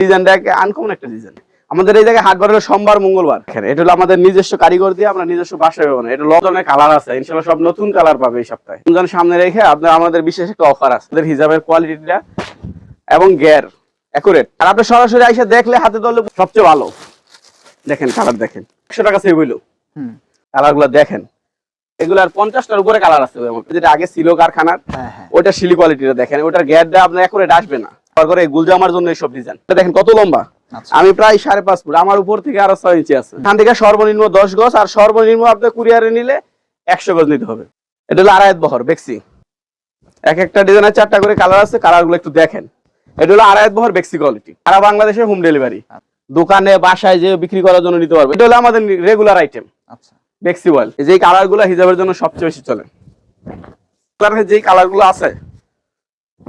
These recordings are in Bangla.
ডিজাইনটা আনকমন একটা ডিজাইন। আমাদের এই জায়গায় হাট বার হলো সোমবার মঙ্গলবার। এটা হলো আমাদের নিজস্ব কারিগর দিয়ে আমরা নিজস্ব বাসায় বানাই। এটা লজনের কালার আছে, ইনশাআল্লাহ সব নতুন কালার পাবে এই সপ্তাহে। রমজান সামনে রেখে আপনার আমাদের বিশেষ একটা অফার আছে। আমাদের হিজাবের কোয়ালিটিটা এবং গ্যার একুরেট, আর আপনি সরাসরি এসে দেখলে হাতে ধরলে সবচেয়ে ভালো। দেখেন কালার দেখেন, 100 টাকা সেভ হইলো। কালারগুলো দেখেন, এগুলার 50টার উপরে কালার আছে। যেটা আগে ছিল কারখানার, ওটা শিলি কোয়ালিটিটা দেখেন, ওটার গ্যারটা আপনার একুরেট আসবে না। করে গুলজামার জন্য এইসব ডিজাইন দেখেন কত লম্বা। আমি প্রায় 5.5 ফুট, আমার উপর থেকে আরো 6 ইঞ্চি আছে। এখান থেকে সর্বনিম্ন 10 গজ, আর সর্বনিম্ন আপনি কুরিয়ারে নিলে 100 গজ নিতে হবে। এটা হলো আড়াইত বহর বেক্সি। এক একটা ডিজাইনের 4টা করে কালার আছে, কালারগুলো একটু দেখেন। এটা হলো আড়াইত বহর বেক্সি কোয়ালিটি, সারা বাংলাদেশে হোম ডেলিভারি। দোকানে বাসায় যে বিক্রি করার জন্য নিতে পারবে। এটা হলো আমাদের রেগুলার আইটেম। আচ্ছা, বেক্সি ওয়াল। এই যে কালারগুলো হিজাবের জন্য সবচেয়ে বেশি চলে। যে কালারগুলো আছে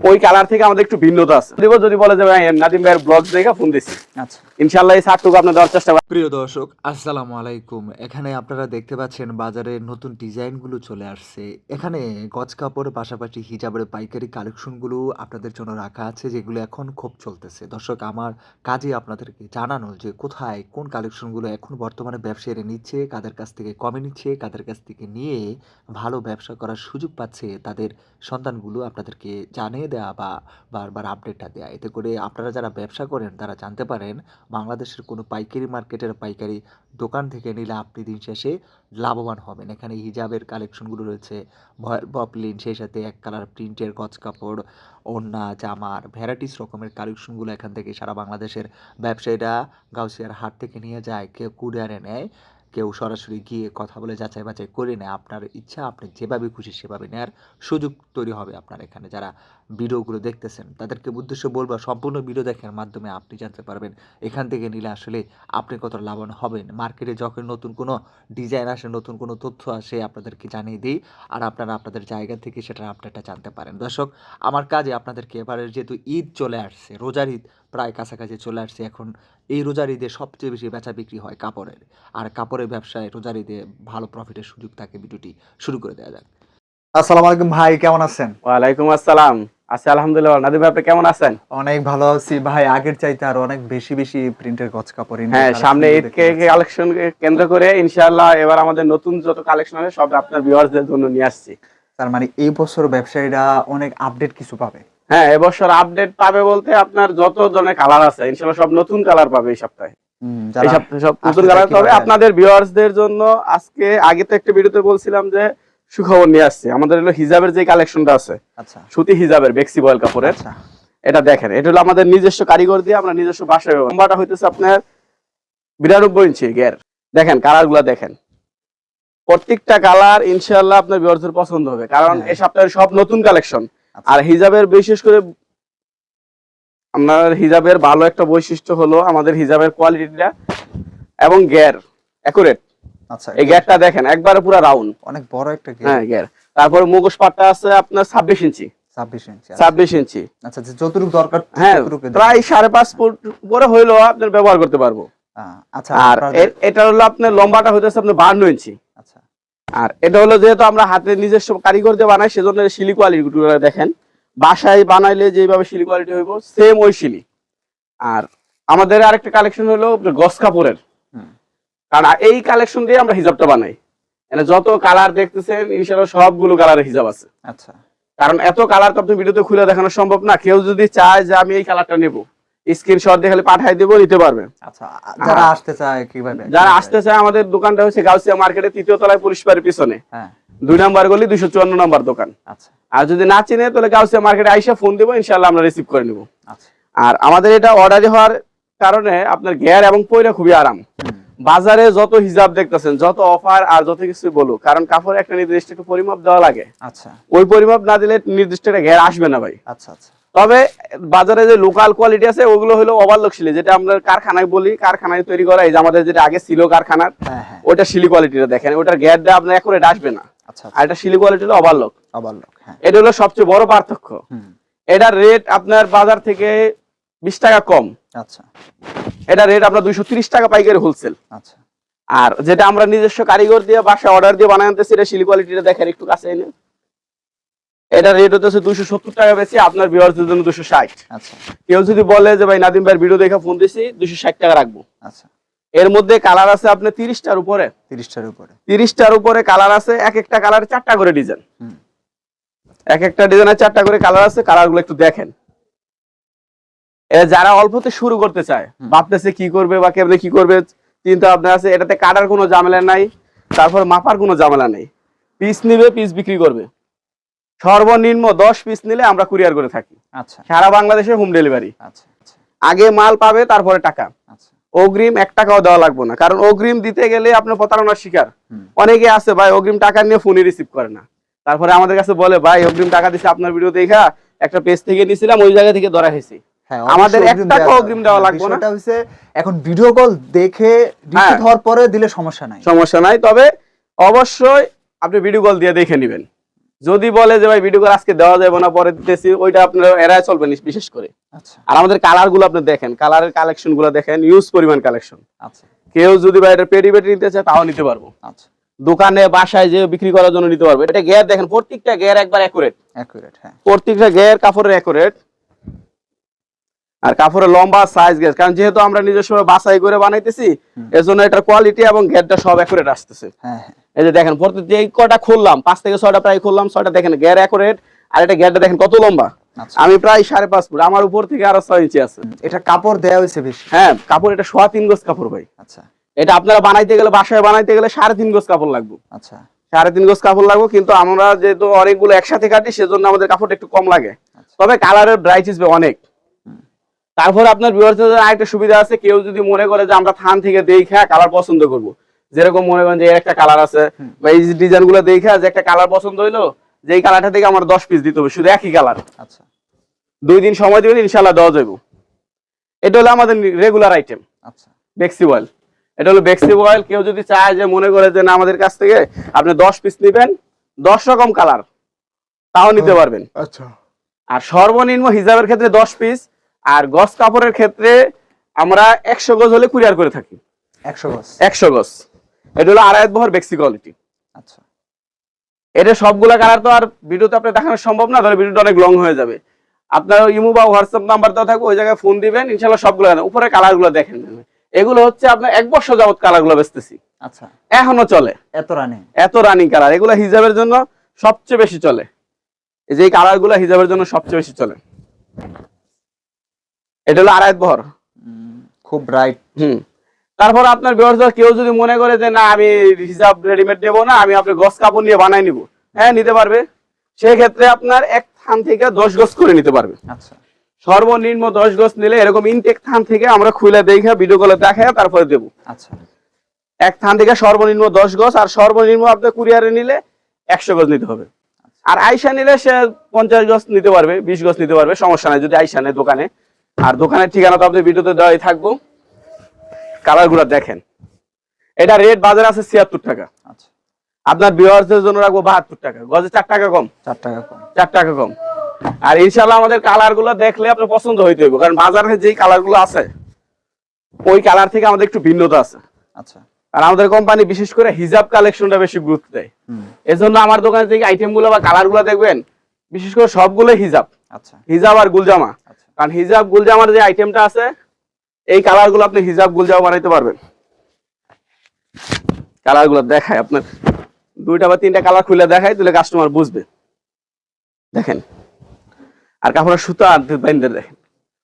ওই কালার থেকে আমাদের একটু ভিন্নতা আছে। যদি বলে যে ভাই নাদিম ভাইয়ের ব্লগ দেখে ফোন দিছি, আচ্ছা ইনশাআল্লাহ এই ছাড়টুকু আপনি দেওয়ার চেষ্টা করব। প্রিয় দর্শক, আসসালামু আলাইকুম। এখানে আপনারা দেখতে পাচ্ছেন বাজারে নতুন ডিজাইনগুলো চলে আসছে। এখানে গজ কাপড়ের পাশাপাশি হিজাবের পাইকারি কালেকশনগুলো আপনাদের জন্য রাখা আছে, যেগুলো এখন খুব চলতেছে। দর্শক, আমার কাজে আপনাদেরকে জানানো যে কোথায় কোন কালেকশনগুলো এখন বর্তমানে ব্যবসায়ীরা নিচ্ছে, কাদের কাছ থেকে কমে নিচ্ছে, কাদের কাছ থেকে নিয়ে ভালো ব্যবসা করার সুযোগ পাচ্ছে, তাদের সন্তানগুলো আপনাদেরকে জানিয়ে দেওয়া বা বারবার আপডেটটা দেওয়া। এতে করে আপনারা যারা ব্যবসা করেন তারা জানতে পারেন বাংলাদেশের কোনো পাইকারি মার্কেটের পাইকারি দোকান থেকে নিলে আপনি দিন শেষে লাভবান হবেন। এখানে হিজাবের কালেকশনগুলো রয়েছে, প্রিন্ট, সেই সাথে এক কালার প্রিন্টের গজ কাপড়, ওড়না, জামার ভ্যারাইটিস রকমের কালেকশনগুলো এখান থেকে সারা বাংলাদেশের ব্যবসায়ীরা গাউসিয়ার হাট থেকে নিয়ে যায়। কেউ কুরিয়ারে নেয়, কেউ সরাসরি গিয়ে কথা বলে যাচাই বাছাই করে নেয়। আপনার ইচ্ছা, আপনি যেভাবে খুশি সেভাবে নেওয়ার সুযোগ তৈরি হবে আপনার এখানে। যারা ভিডিওগুলো দেখতেছেন তাদেরকে উদ্দেশ্য বলবো, সম্পূর্ণ ভিডিও দেখার মাধ্যমে আপনি জানতে পারবেন এখান থেকে নিলে আসলে আপনি কত লাভবান হবেন। মার্কেটে যখন নতুন কোনো ডিজাইন আসে, নতুন কোনো তথ্য আসে, আপনাদেরকে জানিয়ে দিই, আর আপনারা আপনাদের জায়গা থেকে সেটার আপডেটটা জানতে পারেন। দর্শক, আমার কাজে আপনাদেরকে এবারে যেহেতু ঈদ চলে আসছে, রোজার ঈদ প্রায় কাছাকাছি চলে আসছে, এখন এই রোজার ঈদে সবচেয়ে বেশি বেচা বিক্রি হয় কাপড়ের, আর কাপড়ের ব্যবসায় রোজার ঈদে ভালো প্রফিটের সুযোগ থাকে। ভিডিওটি শুরু করে দেওয়া যাক। আসসালামু আলাইকুম ভাই, কেমন আছেন? ওয়ালাইকুম আসসালাম। আছি আলহামদুলিল্লাহ। নাদিম ভাই আপনি কেমন আছেন? অনেক ভালো আছি ভাই। আগের চাইতে আর অনেক বেশি বেশি প্রিন্টের গজ কাপড়। হ্যাঁ, সামনে ঈদকে কালেকশন কেন্দ্র করে ইনশাআল্লাহ এবার আমাদের নতুন যত কালেকশন আছে সব আপনার ভিউয়ারদের জন্য নিয়ে আসছি। তার মানে এই বছর ব্যবসায়ীরা অনেক আপডেট কিছু পাবে। হ্যাঁ, এবছর আপডেট পাবে বলতে আপনার যত ধরনের কালার আছে ইনশাআল্লাহ সব নতুন কালার পাবে এই সপ্তাহে। এই সপ্তাহে সব নতুন কালার পাবে আপনাদের ভিউয়ারদের জন্য। আজকে আগে তো একটা ভিডিওতে বলছিলাম যে সুখবর নিয়ে আসছে। আমাদের হলো হিজাবের যে কালেকশনটা আছে, আচ্ছা সুতি হিজাবের বেক্সি বয়েল কাপড়ের, এটা দেখেন। এটা হলো আমাদের নিজস্ব কারিগর দিয়ে আমরা নিজস্ব বাসায়। লম্বাটা হইতেছে আপনার 92 ইঞ্চি গ্যার। দেখেন কালারগুলো দেখেন, প্রত্যেকটা কালার ইনশাআল্লাহ আপনার ভিউয়ারদের পছন্দ হবে, কারণ এই সপ্তাহের সব নতুন কালেকশন। আর হিজাবের বিশেষ করে আপনার হিজাবের ভালো একটা বৈশিষ্ট্য হলো আমাদের হিজাবের কোয়ালিটিটা এবং গ্যার একুরেট। আচ্ছা, এই গ্যারটা দেখেন একবারে পুরো রাউন্ড, অনেক বড় একটা গ্যার। হ্যাঁ, গ্যার। তারপর মুখোশ পাটটা আছে আপনার 26 ইঞ্চি। 26 ইঞ্চি। আচ্ছা, যতটুকু দরকার প্রায় 5.5 ফুট উপরে হইলো আপনার ব্যবহার করতে পারবো। আচ্ছা, আর এটা হলো আপনার লম্বাটা হইতেছে আপনার 52 ইঞ্চি। আচ্ছা, আর এটা হলো যেহেতু আমরা হাতে নিজস্ব কারিগর দিয়ে বানাই, সেজন্য শিলি কোয়ালিটিগুলো দেখেন। বাসায় বানাইলে যেভাবে শিলি কোয়ালিটি হইব সেম ওই শিলি। আর আমাদের আরেকটা কালেকশন হলো গজ কাপড়ের, কারণ এই কালেকশন দিয়ে আমরা হিজাবটা বানাই। মানে যত কালার দেখতেছেন ইনশাআল্লাহ সবগুলো কালারের হিজাব আছে। আচ্ছা, কারণ এত কালার তো আপনি ভিডিওতে খুলে দেখানো সম্ভব না। কেউ যদি চায় যে আমি এই কালারটা নেব, স্ক্রিনশট দিয়ে খালি পাঠিয়ে দেব, নিতে পারবে। আচ্ছা, যারা আসতে চায় কিভাবে? যারা আসতে চায়, আমাদের দোকানটা হচ্ছে গাউসিয়া মার্কেটের 3য় তলায় পুলিশ বাড়ির পিছনে, 2 নম্বর গলি 254 নম্বর দোকান। আচ্ছা, আর যদি না চিনে তাহলে গাউসিয়া মার্কেটে আইসা ফোন দেব, ইনশাআল্লাহ আমরা রিসিভ করে নেব। আচ্ছা, আর আমাদের এটা অর্ডারে হওয়ার কারণে আপনার গ্যার এবং পয়রা খুবই আরাম। বাজারে যত হিজাব দেখতেছেন, যত অফার আর যত কিছু বলুক, কারণ কাপড় একটা নির্দিষ্ট একটা পরিমাপ দেওয়া লাগে। আচ্ছা, ওই পরিমাপ না দিলে নির্দিষ্ট একটা ঘের আসবে না ভাই। আচ্ছা আচ্ছা, তবে বাজারে যে লোকাল কোয়ালিটি আছে ওগুলো হলো ওভারলক শিলি, যেটা আমরা কারখানায় বলি, কারখানায় তৈরি করা। এই যে আমাদের যেটা আগে ছিল কারখানার, ওটা শিলি কোয়ালিটিটা দেখেন, ওটার ঘেরটা আপনার একুরেট আসবে না। আচ্ছা, আর এটা শিলি কোয়ালিটি হলো ওভারলক। এটা হলো সবচেয়ে বড় পার্থক্য। এটার রেট আপনার বাজার থেকে 20 টাকা কম। আচ্ছা, এটা রেট আপনার 230 টাকা পাইকারি হোলসেল। আচ্ছা, আর যেটা আমরা নিজস্ব কারিগর দিয়ে বাসা অর্ডার দিয়ে বানাই আনতেছি, এটা শিলি কোয়ালিটিটা দেখেন, একটু কাছে এনে এটা রেট হচ্ছে 270 টাকা বেশি, আপনার ভিউয়ারদের জন্য 260। আচ্ছা কেউ যদি বলে যে ভাই নাদিম ভাইয়ের ভিডিও দেখে ফোন দিছি 260 টাকা রাখবো। আচ্ছা এর মধ্যে কালার আছে আপনার 30টার উপরে, 30টার উপরে 30টার উপরে কালার আছে। এক একটা কালারে 4টা করে ডিজাইন, এক একটা ডিজাইনে 4টা করে কালার আছে। কালারগুলো একটু দেখেন। যারা অল্পতে শুরু করতে চায়, ভাবতেছে কি করবে বা কেমনে কি করবে চিন্তা ভাবনা আছে, এটাতে কাটার কোনো ঝামেলা নাই, তারপর মাপার কোনো ঝামেলা নেই। পিস নিবে, পিস বিক্রি করবে। সর্বনিম্ন 10 পিস নিলে আমরা কুরিয়ার করে থাকি। আচ্ছা সারা বাংলাদেশে হোম ডেলিভারি। আচ্ছা আচ্ছা আগে মাল পাবে, তারপরে টাকা। আচ্ছা অগ্রিম 1 টাকাও দেওয়া লাগবে না, কারণ অগ্রিম দিতে গেলে আপনার প্রতারণার শিকার। অনেকে আছে ভাই অগ্রিম টাকা নিয়ে ফোনই রিসিভ করে না, তারপরে আমাদের কাছে বলে ভাই অগ্রিম টাকা দিছে আপনার ভিডিও দেখা একটা পেজ থেকে নিছিলাম, ওই জায়গা থেকে ধরা হয়েছে। আমাদের 1 টাকা অগ্রিম দেওয়া লাগবে না। বিষয়টা হইছে এখন ভিডিও কল দেখে রিসিভ হওয়ার পরে দিলে সমস্যা নাই, সমস্যা নাই। তবে অবশ্যই আপনি ভিডিও কল দিয়ে দেখে নেবেন। যদি বলে যে ভাই ভিডিও কল আজকে দেওয়া যাবে না পরে দিতেছি, ওইটা আপনারা এড়ায় চলবেন বিশেষ করে। আচ্ছা আর আমাদের কালার গুলো আপনি দেখেন, কালারের কালেকশন গুলো দেখেন, ইউজ পরিমাণ কালেকশন। আচ্ছা কেউ যদি ভাই এটা পেডি পেডি নিতে চায় তাও নিতে পারবো। আচ্ছা দোকানে বাসায় যে বিক্রি করার জন্য নিতে পারবো। এটা গিয়ার দেখেন, প্রত্যেকটা গিয়ার একবার অ্যাকুরেট, হ্যাঁ প্রত্যেকটা গিয়ার কাপড়ের অ্যাকুরেট। আর কাপড়ের লম্বা সাইজ গেজ, কারণ যেহেতু আমরা নিজস্ব বাছাই করে বানাইতেছি, এজন্য এটার কোয়ালিটি এবং গিয়ারটা সব অ্যাকুরেট আসতেছে। হ্যাঁ এই যে দেখেন, প্রত্যেক যে কটা খুললাম 5 থেকে 6টা প্রায় খুললাম, 6টা দেখেন গিয়ার অ্যাকুরেট। আর এটা গিয়ারটা দেখেন কত লম্বা। আমি প্রায় 5.5 ফুট, আমার উপর থেকে আরো 6 ইঞ্চি আছে। এটা কাপড় দেয়া হইছে বেশি। হ্যাঁ কাপড় এটা 3.5 গজ কাপড় ভাই। আচ্ছা এটা আপনারা বানাইতে গেলে, বাসায় বানাইতে গেলে 3.5 গজ কাপড় লাগবে। আচ্ছা 3.5 গজ কাপড় লাগবে, কিন্তু আমরা যেহেতু অনেকগুলো একসাথে কাটি সেজন্য আমাদের কাপড়টা একটু কম লাগে। তবে কালারের ব্রাইট আসবে অনেক। তারপর আপনার ভিউয়ারদের আরেকটা সুবিধা আছে, কেউ যদি মনে করে যে আমরা থান থেকে দেখা কালার পছন্দ করব, যেরকম মনে করেন যে এর একটা কালার আছে বা এই ডিজাইন গুলো দেখা যে একটা কালার পছন্দ হইলো, যে এই কালারটা থেকে আমার 10 পিস দিতে হবে, শুধু একই কালার। আচ্ছা 2 দিন সময় দিবেন, ইনশাআল্লাহ দেওয়া যাবে। এটা হলো আমাদের রেগুলার আইটেম। আচ্ছা বেক্সি অয়েল, এটা হলো বেক্সি অয়েল। কেউ যদি চায় যে মনে করে যে না আমাদের কাছ থেকে আপনি 10 পিস নেবেন, 10 রকম কালার, তাও নিতে পারবেন। আচ্ছা আর সর্বনিম্ন হিজাবের ক্ষেত্রে 10 পিস, আর গজ কাপড়ের ক্ষেত্রে আমরা 100 গজ হলে কুরিয়ার করে থাকি। 100 গজ 100 গজ। এটা হলো আড়াই বহর বেক্সি কোয়ালিটি। আচ্ছা এটা সবগুলা কালার তো আর ভিডিওতে আপনি দেখানো সম্ভব না, তাহলে ভিডিওটা অনেক লং হয়ে যাবে। আপনার ইমো বা হোয়াটসঅ্যাপ নাম্বার দেওয়া থাকবে, ওই জায়গায় ফোন দিবেন, ইনশাআল্লাহ সবগুলো উপরে কালারগুলো দেখেন। এগুলো হচ্ছে আপনার 1 বছর যাবত কালারগুলো বেচতেছি, আচ্ছা এখনো চলে। এত রানিং কালার, এগুলো হিজাবের জন্য সবচেয়ে বেশি চলে। এই যে কালারগুলো হিজাবের জন্য সবচেয়ে বেশি চলে। এটা হলো আড়াই বহর, খুব ব্রাইট। তারপর আপনার ভিউয়ার্স কেউ যদি মনে করে যে না আমি হিজাব রেডিমেড নেব না, আমি আপনার গজ কাপড় নিয়ে বানাই নিব, হ্যাঁ নিতে পারবে। সেই ক্ষেত্রে আপনার এক থান থেকে 10 গজ করে নিতে পারবে। আচ্ছা সর্বনিম্ন 10 গজ নিলে এরকম ইনটেক থান থেকে আমরা খুলে দেখে ভিডিও কলে দেখায় তারপরে দেব। আচ্ছা এক থান থেকে সর্বনিম্ন 10 গজ, আর সর্বনিম্ন আপনি কুরিয়ারে নিলে 100 গজ নিতে হবে। আর আইসা নিলে সে 50 গজ নিতে পারবে, 20 গজ নিতে পারবে, সমস্যা নাই যদি আইসা নেয় দোকানে। আর দোকানের ঠিকানা তো আপনি ভিডিওতে দেওয়াই থাকবো। কালারগুলো দেখেন, এটা রেট বাজারে আছে 76 টাকা। আচ্ছা আপনার ভিউয়ারদের জন্য রাখবো 72 টাকা, গজে 4 টাকা কম। 4 টাকা কম, 4 টাকা কম। আর ইনশাআল্লাহ আমাদের কালারগুলো দেখলে আপনার পছন্দ হইতে হবে, কারণ বাজারে যেই কালারগুলো আছে ওই কালার থেকে আমাদের একটু ভিন্নতা আছে। আচ্ছা আর আমাদের কোম্পানি বিশেষ করে হিজাব কালেকশনটা বেশি গুরুত্ব দেয়। এজন্য আমার দোকানে থেকে আইটেমগুলো বা কালারগুলো দেখবেন, বিশেষ করে সবগুলো হিজাব। আচ্ছা হিজাব আর গুলজামা, কারণ হিজাব গুলজামার যে আইটেমটা আছে এই কালারগুলো আপনি হিজাব গুলজামা বানাইতে পারবেন। কালারগুলো দেখায় আপনার 2টা বা 3টা কালার খুলে দেখায়, তাহলে কাস্টমার বুঝবে। দেখেন, আর কাপড়ের সুতা বাইন্দে দেখেন,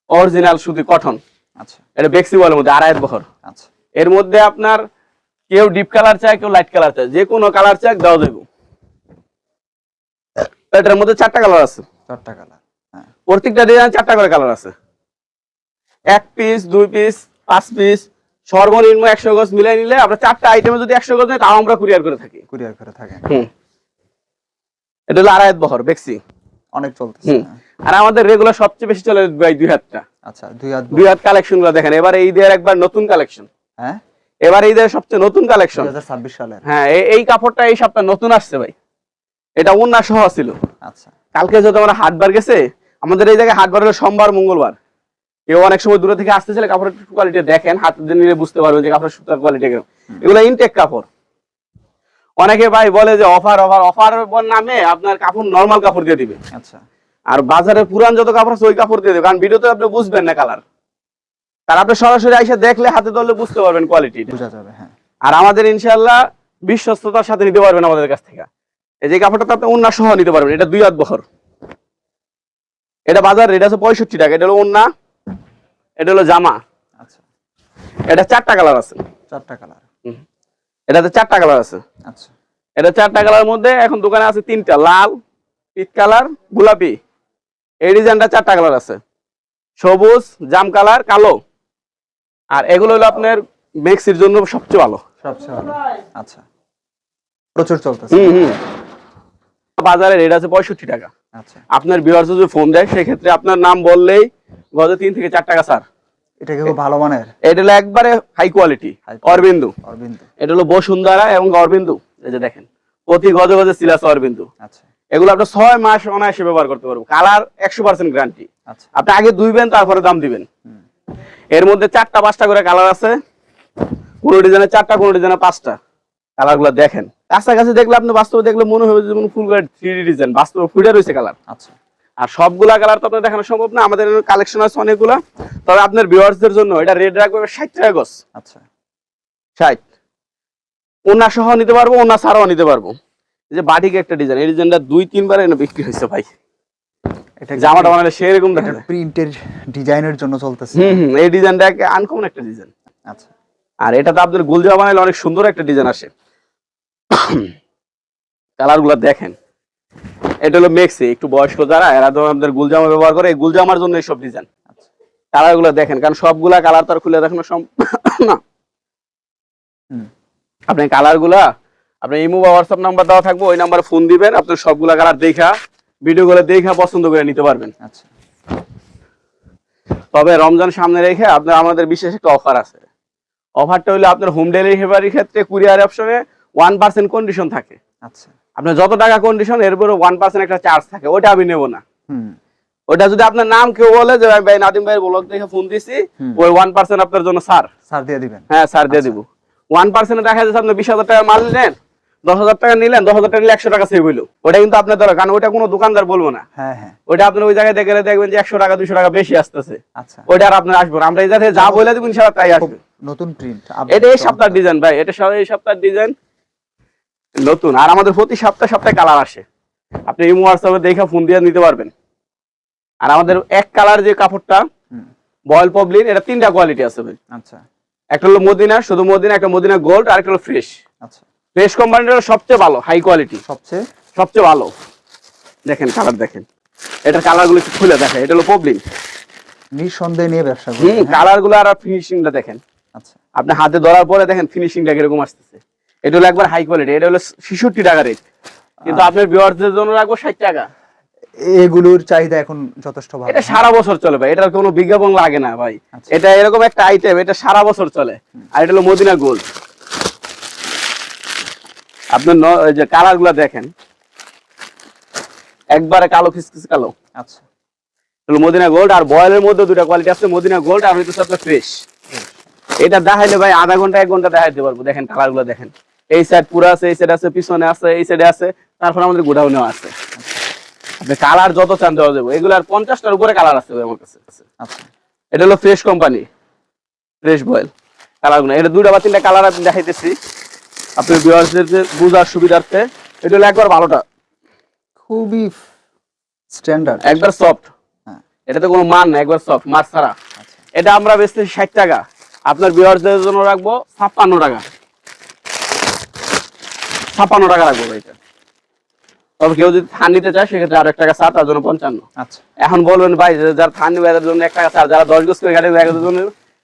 অরিজিনাল সুতি কটন। আচ্ছা এটা বেক্সি বলের মধ্যে আড়াই বহর। আচ্ছা এর মধ্যে আপনার কেউ ডিপ কালার চায়, কেউ লাইট কালার চায়, যে কোনো কালার চায় দেওয়া যাবে। এটার মধ্যে 4টা কালার আছে, 4টা কালার। হ্যাঁ প্রত্যেকটা ডিজাইন 4টা করে কালার আছে। 1 পিস 2 পিস 5 পিস সর্বনিম্ন 100 গজ মিলাই নিলে আমরা 4টা আইটেমে যদি 100 গজ নেই তাও আমরা কুরিয়ার করে থাকি। কুরিয়ার করে থাকেন। এটা হলো আড়াই বহর বেক্সি, অনেক চলতেছে। আর আমাদের রেগুলার সবচেয়ে বেশি চলে ভাই 2 হাতটা। আচ্ছা 2 হাত 2 হাত কালেকশনগুলো দেখেন, এবারে ঈদের একবার নতুন কালেকশন। হ্যাঁ এবারে ঈদের সবচেয়ে নতুন কালেকশন 2026 সালের। হ্যাঁ এই কাপড়টা এই সপ্তাহে নতুন আসছে ভাই। এটা ওন্না সহ ছিল। আচ্ছা কালকে যত আমরা হাটবার গেছে, আমাদের এই জায়গায় হাটবার হলো সোমবার মঙ্গলবার। কেউ অনেক সময় দূরে থেকে আসতেছিল, কাপড়ের কোয়ালিটি দেখেন, হাতে নিলে বুঝতে পারবেন যে কাপড়ের সুতার কোয়ালিটি কেমন। এগুলো ইনটেক কাপড়, অনেকে ভাই বলে যে অফার অফার অফার নামে আপনার কাপড় নরমাল কাপড় দিয়ে দিবে। আচ্ছা, আর বাজারে পুরান যত কাপড় আছে ওই কাপড় দিয়ে দেবে, কারণ ভিডিওতে আপনি বুঝবেন না কালার, তার আপনি সরাসরি এসে দেখলে হাতে ধরলে বুঝতে পারবেন কোয়ালিটি বোঝা যাবে। হ্যাঁ, আর আমাদের ইনশাআল্লাহ বিশ্বস্ততার সাথে নিতে পারবেন আমাদের কাছ থেকে। এই যে কাপড়টা তো আপনি ওন্না সহ নিতে পারবেন, এটা 2 হাত বহর, এটা বাজার রেট আছে 65 টাকা। এটা হলো ওন্না, এটা হলো জামা। আচ্ছা, এটা 4টা কালার আছে, 4টা কালার। এটাতে 4টা কালার আছে। আচ্ছা, এটা 4টা কালারের মধ্যে এখন দোকানে আছে 3টা, লাল, পিচ কালার, গোলাপি। এই ডিজাইনটা 4টা কালার আছে, সবুজ, জাম কালার, কালো। আর এগুলো হলো আপনার মেক্সির জন্য সবচেয়ে ভালো। সবচেয়ে ভালো। আচ্ছা, প্রচুর চলতেছে। বাজারে রেট আছে 65 টাকা। আচ্ছা, আপনার ভিউয়ার্স যদি ফোন দেয় সেক্ষেত্রে আপনার নাম বললেই গজে 3 থেকে 4 টাকা স্যার। এটা কি খুব ভালো মানের? এটা হলো একবারে হাই কোয়ালিটি অরবিন্দু। অরবিন্দু, এটা হলো বসুন্ধরা এবং অরবিন্দু। এই যে দেখেন প্রতি গজে গজে সিল আছে অরবিন্দু। আচ্ছা, এগুলো আপনি 6 মাস অনায়াসে ব্যবহার করতে পারবেন। Colour 100% guarantee. আচ্ছা, আপনি আগে ধুইবেন তারপরে দাম দিবেন। এর মধ্যে 4টা 5টা করে কালার আছে, কোন ডিজাইনে 4টা, কোন ডিজাইনে 5টা। কালারগুলো দেখেন, কাছাকাছি দেখলে আপনি বাস্তবে দেখলে মনে হবে যেমন ফুল করে 3D ডিজাইন, বাস্তবে ফুটে রয়েছে কালার। আচ্ছা, আর সবগুলা কালার তো আপনার দেখানো সম্ভব না, আমাদের কালেকশন আছে অনেকগুলা। তবে আপনার ভিউয়ার্সদের জন্য এটা রেট রাখবে 60 টাকা গজ। আচ্ছা, 60। ওনা সহ নিতে পারবো, ওনা ছাড়াও নিতে পারবো। এই যে বাটিক একটা ডিজাইন, এই ডিজাইনটা 2-3 বার এনে বিক্রি হয়েছে ভাই। এটা জামাটা বানালে সেরকম দেখা যায়। প্রিন্টের ডিজাইনের জন্য চলতেছে। এই ডিজাইনটা আনকমন একটা ডিজাইন। আচ্ছা, আর এটা তো আপনাদের গুলজামা বানালে অনেক সুন্দর একটা ডিজাইন আসে। কালারগুলো দেখেন, এটা হলো মেক্সি, একটু বয়স্ক যারা এরা তো আমাদের গুলজামা ব্যবহার করে, এই গুলজামার জন্য এইসব ডিজাইন। কালারগুলো দেখেন, কারণ সবগুলা কালার তো আর খুলে দেখানো সম্ভব না। আপনি কালারগুলা আপনি ইমো বা হোয়াটসঅ্যাপ নাম্বার দেওয়া থাকবে, ওই নাম্বারে ফোন দিবেন, আপনি সবগুলা কালার দেখা ভিডিওগুলো দেখা পছন্দ করে নিতে পারবেন। আচ্ছা, তবে রমজান সামনে রেখে আপনার আমাদের বিশেষ একটা অফার আছে। অফারটা হলো আপনার হোম ডেলিভারির ক্ষেত্রে কুরিয়ার অপশনে 1% কন্ডিশন থাকে। আচ্ছা, আপনার যত টাকা কন্ডিশন এরপরে 1% একটা চার্জ থাকে, ওটা আমি নেব না। হুম, ওটা যদি আপনার নাম কেউ বলে যে ভাই নাদিম ভাইয়ের ব্লগ দেখে ফোন দিছি, ওই 1% আপনার জন্য স্যার দিয়ে দিবেন। হ্যাঁ স্যার দিয়ে দিব। 1% দেখা যাচ্ছে আপনি 20,000 টাকা মাল নিলেন, 10,000 টাকা নিলেন, 10,000 টাকা নিলে 100 টাকা সেভ হইলো। ওটা কিন্তু আপনার দরকার, কারণ ওইটা কোনো দোকানদার বলবো না। হ্যাঁ, হ্যাঁ, ওইটা আপনি ওই জায়গায় দেখে দেখবেন যে 100 টাকা 200 টাকা বেশি আসতেছে। আচ্ছা, ওইটা আর আপনার আসবে না। আমরা এই জায়গায় যা বলে দিব ইনশাআল্লাহ তাই আসবে। নতুন প্রিন্ট এটা এই সপ্তাহের ডিজাইন ভাই, এটা এই সপ্তাহের ডিজাইন নতুন। আর আমাদের প্রতি সপ্তাহে কালার আসে, আপনি ইমো হোয়াটসঅ্যাপে দেখে ফোন দিয়ে নিতে পারবেন। আর আমাদের এক কালার যে কাপড়টা বয়েল পবলিন, এটা 3টা কোয়ালিটি আছে ভাই। আচ্ছা, একটা হলো মদিনা, শুধু মদিনা, একটা মদিনা গোল্ড, আর একটা হলো ফ্রেশ। আচ্ছা, ফ্রেশ কোম্পানিটা সবচেয়ে ভালো, হাই কোয়ালিটি, সবচেয়ে ভালো। দেখেন কালার দেখেন, এটার কালারগুলো একটু খুলে দেখেন। এটা হলো পবলিন, নিঃসন্দেহে নিয়ে ব্যবসা করুন। কালারগুলো আর ফিনিশিংটা দেখেন। আচ্ছা, আপনি হাতে ধরার পরে দেখেন ফিনিশিংটা কিরকম আসতেছে। এটা হলো একবার হাই কোয়ালিটি, এটা হলো 66 টাকা রেট, কিন্তু আপনার ভিউয়ারদের জন্য রাখবো 60 টাকা। এগুলোর চাহিদা এখন যথেষ্ট ভালো। এটা সারা বছর চলে ভাই, এটার কোনো বিজ্ঞাপন লাগে না ভাই। এটা এরকম একটা আইটেম, এটা সারা বছর চলে। আর এটা হলো মদিনা গোল্ড। আপনার যে কালারগুলো দেখেন, একবারে কালো খিসখিস কালো। আচ্ছা, হলো মদিনা গোল্ড। আর বয়েলের মধ্যে 2টা কোয়ালিটি আছে, মদিনা গোল্ড আর হইতেছে আপনার ফ্রেশ। এটা দেখাইলে ভাই আধা ঘন্টা 1 ঘন্টা দেখাইতে পারবো। দেখেন কালারগুলো দেখেন, এই সাইড পুরো আছে, এই সাইড আছে, পিছনে আছে, এই সাইডে আছে, তারপর আমাদের গোডাউনেও আছে। আপনি কালার যত চান দেওয়া যাবে। এগুলার 50টার উপরে কালার আছে আমার কাছে। আচ্ছা, এটা হলো ফ্রেশ কোম্পানি, ফ্রেশ বয়েল। কালারগুলো এটা 2টা বা 3টা কালার আমি দেখাইতেছি আপনার ভিউয়ারদের বোঝার সুবিধার্থে। এটা হলো একবার ভালোটা, খুবই স্ট্যান্ডার্ড, একবার সফট। এটাতে কোনো মান না, একবার সফট, মার ছাড়া। এটা আমরা বেচতেছি 60 টাকা, আপনার ভিউয়ারদের জন্য রাখবো 56 টাকা। 56 টাকা রাখবো এটা। তবে কেউ যদি থান নিতে চায় সেক্ষেত্রে আর 1 টাকা ছাড়, তার জন্য 55। আচ্ছা, এখন বলবেন ভাই যারা থান নিবে এদের জন্য 1 টাকা ছাড়, যারা 10 গজ করে গাড়ি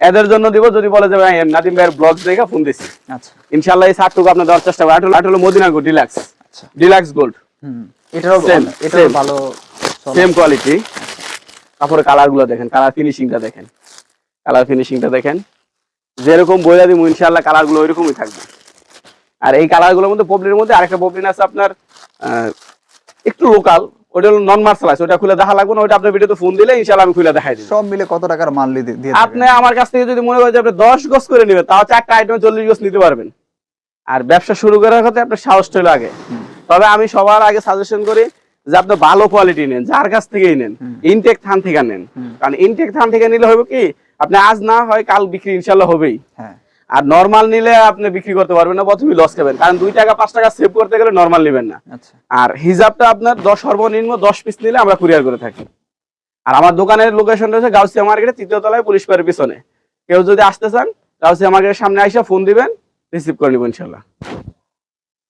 এদের জন্য দিব। যদি বলে যে ভাই নাদিম ভাইয়ের ব্লগ দেখে ফোন দিছি, আচ্ছা, ইনশাআল্লাহ এই ছাড়টুকু আপনি দেওয়ার চেষ্টা করবেন। এটা হলো মদিনা গোল্ড ডিলাক্স। আচ্ছা, ডিলাক্স গোল্ড, এটাও ভালো, সেম কোয়ালিটি। কাপড়ের কালারগুলো দেখেন, কালার ফিনিশিংটা দেখেন, কালার ফিনিশিংটা দেখেন। যেরকম বইলা দিব ইনশাআল্লাহ কালারগুলো ওইরকমই থাকবে। আর এই কালারগুলোর মধ্যে পবলিনের মধ্যে আরেকটা পবলিন আছে আপনার একটু লোকাল, ওটা হলো নন মার্শালাইজ। ওটা খুলে দেখা লাগবে না, ওটা আপনার ভিডিওতে ফোন দিলে ইনশাআল্লাহ আমি খুলে দেখাই দিই। সব মিলে কত টাকার মাল দিয়ে আপনি আমার কাছ থেকে যদি মনে করেন যে আপনি 10 গজ করে নেবেন, তাও 4টা আইটেমে 40 গজ নিতে পারবেন। আর ব্যবসা শুরু করার ক্ষেত্রে আপনার সাহসটা হলো আগে। তবে আমি সবার আগে সাজেশন করি যে আপনি ভালো কোয়ালিটি নেন, যার কাছ থেকেই নেন, ইনটেক থান থেকে নেন। কারণ ইনটেক থান থেকে নিলে হবে কি, আপনি আজ না হয় কাল বিক্রি ইনশাল্লাহ হবেই। আর নরমাল নিলে আপনি বিক্রি করতে পারবেন না, প্রথমেই লস খাবেন। কারণ 2 টাকা 5 টাকা সেভ করতে গেলে নরমাল নেবেন না। আর হিজাবটা আপনার 10 সর্বনিম্ন 10 পিস নিলে আমরা কুরিয়ার করে থাকি। আর আমার দোকানের লোকেশনটা হচ্ছে গাউসিয়া মার্কেটে 3য় তলায় পুলিশ পাড়ের পিছনে। কেউ যদি আসতে চান গাউসিয়া মার্কেটের সামনে আইসা ফোন দিবেন, রিসিভ করে নিব ইনশাল্লাহ।